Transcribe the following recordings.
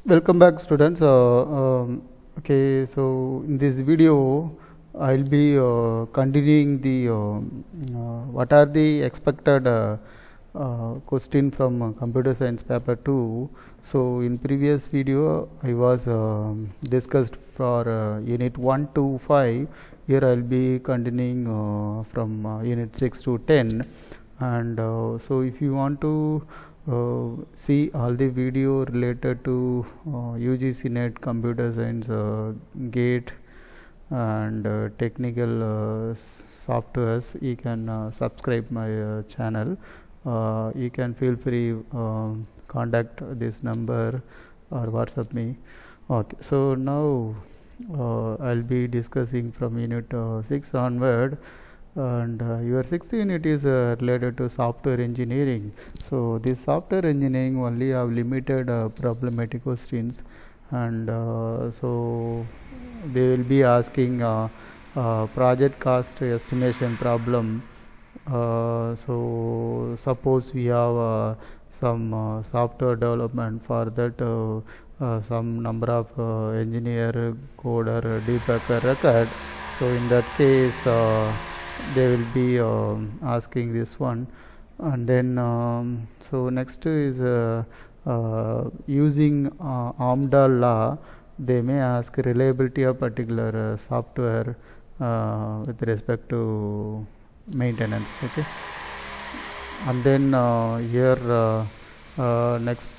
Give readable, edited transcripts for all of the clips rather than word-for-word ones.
Welcome back, students. Okay, so in this video, I'll be continuing the what are the expected question from computer science paper 2. So in previous video, I was discussed for unit 1 to 5. Here I'll be continuing from unit 6 to 10. And so if you want to see all the video related to UGC NET computer science gate and technical softwares, you can subscribe my channel. You can feel free contact this number or WhatsApp me. Okay, so now I'll be discussing from unit 6 onward, and your sixth unit is related to software engineering. So this software engineering only have limited problematic questions, and so they will be asking project cost estimation problem. So suppose we have some software development, for that some number of engineer, coder, debugger record. So in that case they will be asking this one. And then so next is using Amdahl law, they may ask reliability of particular software with respect to maintenance. Okay, and then here next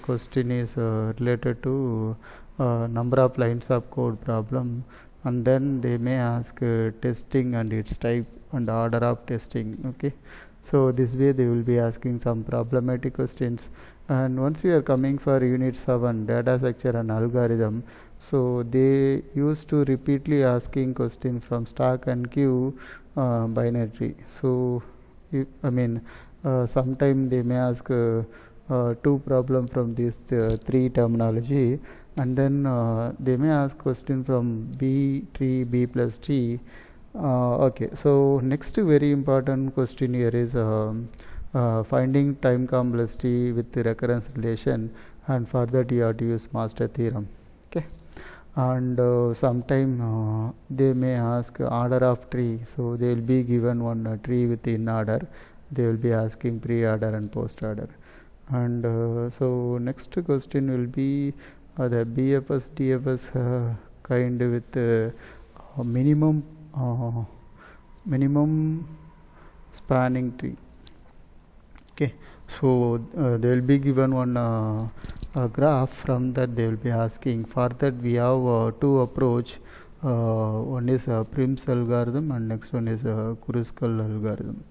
question is related to number of lines of code problem, and then they may ask testing and its type and order of testing. Okay, so this way they will be asking some problematic questions. And once we are coming for unit 7 data structure and algorithm, so they used to repeatedly asking question from stack and queue binary. So sometime they may ask two problem from these three terminology, and then they may ask question from B tree, B plus T. Okay, so next very important question here is finding time complexity with the recurrence relation, and for that you have to use master theorem. Okay, and sometime they may ask order of tree. So they will be given one tree within order, they will be asking pre-order and post-order. And so next question will be the BFS DFS kind with minimum spanning tree. Okay, so they will be given one a graph. From that they will be asking. For that we have two approach. One is Prim's algorithm and next one is Kruskal algorithm.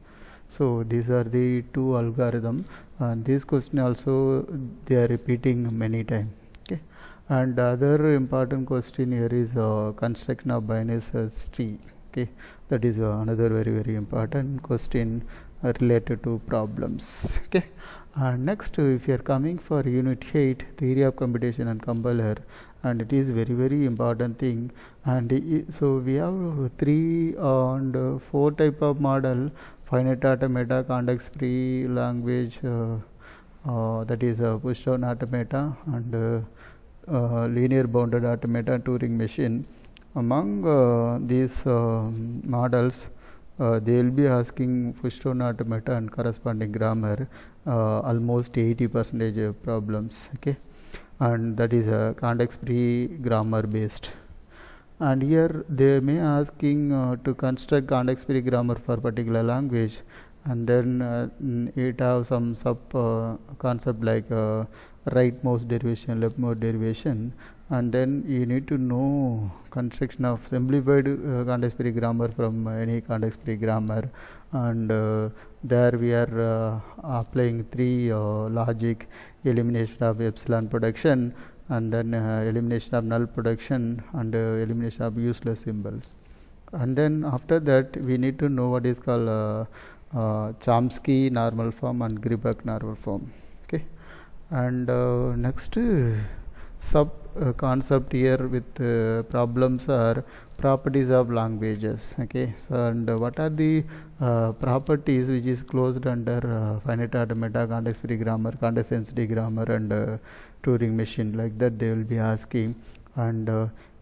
So these are the two algorithms, and this question also they are repeating many times. Okay, and other important question here is construction of binary search tree. Okay, that is another very important question related to problems. Okay, and next if you are coming for unit 8 theory of computation and compiler, and it is very important thing. And so we have 3 and 4 type of model: finite automata, context free language, that is push down automata, and linear bounded automata, Turing machine. Among these models, they will be asking push down automata and corresponding grammar, almost 80% problems. Okay, and that is context free grammar based. And here they may asking to construct context free grammar for particular language, and then it have some sub concept like right mouse derivation, left mouse derivation, and then you need to know construction of simplified context free grammar from any context free grammar. And there we are applying 3 logic: elimination of epsilon production, and then elimination of null production, and elimination of useless symbol. And then after that we need to know what is called Chomsky normal form and Gribak normal form. Okay, and next sub concept here with problems are properties of languages. Okay, so and what are the properties which is closed under finite automata, context free grammar, context sensitive grammar, and Turing machine, like that they will be asking. And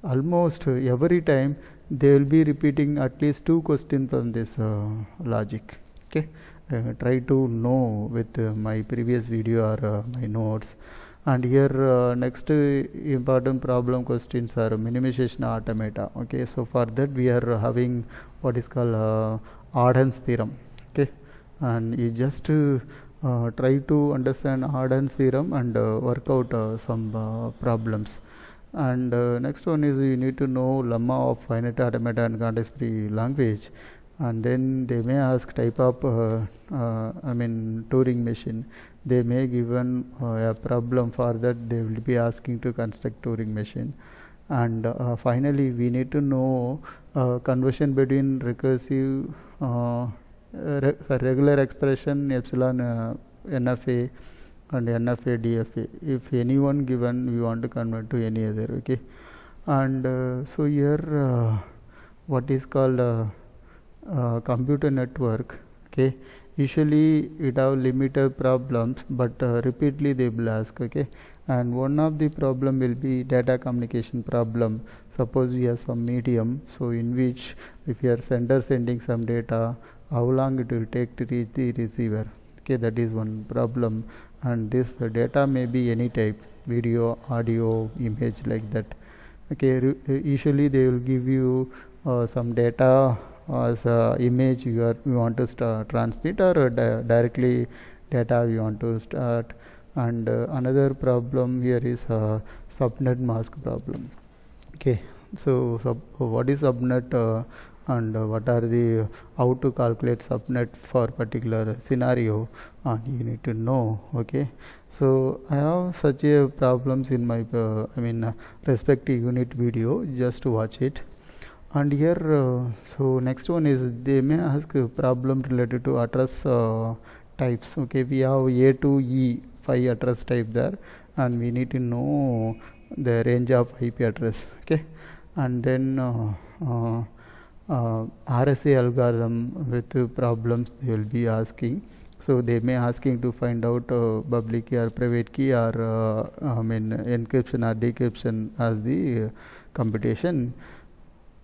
almost every time they will be repeating at least 2 questions from this logic. Okay, try to know with my previous video or my notes. And here next important problem questions are minimization automata. Okay, so for that we are having what is called Arden's theorem. Okay, and you just try to understand Arden's theorem and work out some problems. And next one is you need to know lemma of finite automata and context free language. And then they may ask type of Turing machine. They may given a problem for that they will be asking to construct Turing machine. And finally we need to know conversion between recursive regular expression epsilon NFA and NFA DFA. If any one given, we want to convert to any other. Okay, and so here what is called computer network. Okay, usually it have limited problems, but repeatedly they will ask. Okay, and one of the problem will be data communication problem. Suppose we have some medium, so in which if you are sending some data, how long it will take to reach the receiver. Okay, that is one problem. And this data may be any type, video, audio, image, like that. Okay, usually they will give you some data as image you want to transmit, or directly data you want to start. And another problem here is subnet mask problem. Okay, so what is subnet and what are the how to calculate subnet for particular scenario, you need to know. Okay, so I have such a problems in my respective unit video, just to watch it. And here so next one is they may ask a problem related to address types. Okay, we have A to E 5 address type there, and we need to know the range of IP address. Okay, and then RSA algorithm with problems they will be asking. So they may asking to find out public key or private key, or encryption or decryption as the computation.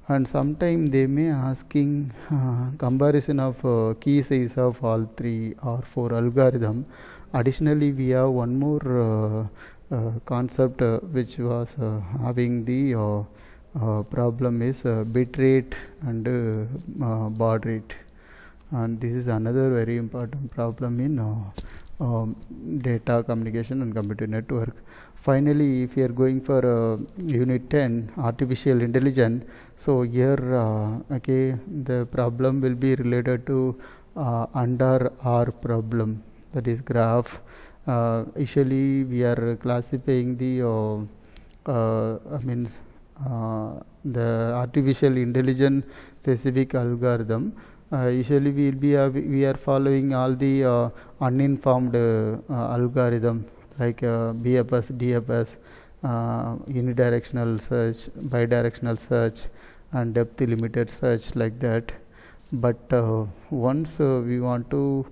And sometime they may asking comparison of key size of all 3 or 4 algorithm. Additionally, we have one more concept which was having the problem is bit rate and baud rate, and this is another very important problem in data communication and computer network. Finally, if you are going for unit 10 artificial intelligence, so here okay, the problem will be related to under R problem, that is graph. Usually we are classifying the the artificial intelligence specific algorithm. Usually we are following all the uninformed algorithm like BFS, DFS, unidirectional search, bidirectional search, and depth limited search, like that. But once we want to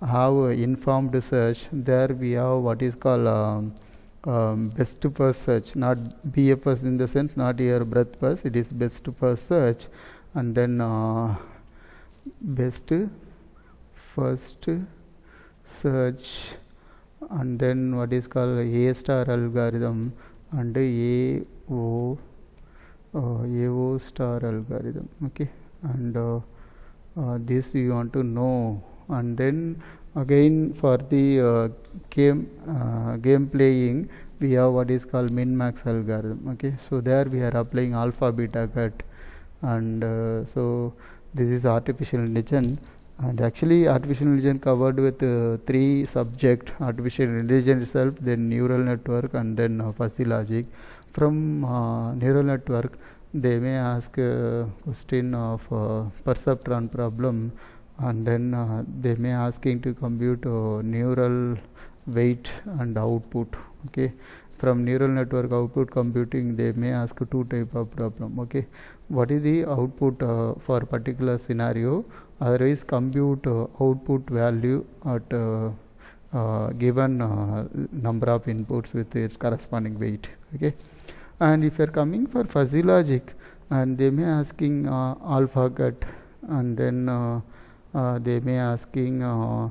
have informed search, there we have what is called best first search, not BFS in the sense, not here breadth first, it is best first search, and then best first search, and then what is called A star algorithm and AO star algorithm. Okay, and this you want to know. And then again for the game playing, we have what is called min max algorithm. Okay, so there we are applying alpha beta cut, and so this is artificial intelligence. And actually artificial intelligence covered with 3 subject: artificial intelligence itself, then neural network, and then fuzzy logic. From neural network they may ask a question of perceptron problem, and then they may asking to compute neural weight and output. Okay, from neural network output computing they may ask two type of problem. Okay, what is the output for particular scenario, otherwise compute output value at given number of inputs with its corresponding weight. Okay, and if you are coming for fuzzy logic, and they may asking AlphaGut, and then they may asking a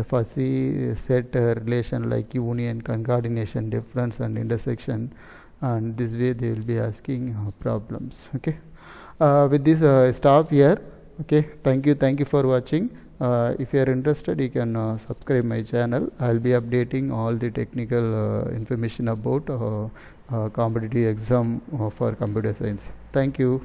fuzzy set relation like union, concatenation, difference and intersection, and this way they will be asking problems. Okay, with this stop here. Okay, thank you for watching. If you are interested, you can subscribe my channel. I will be updating all the technical information about competitive exam for computer science. Thank you.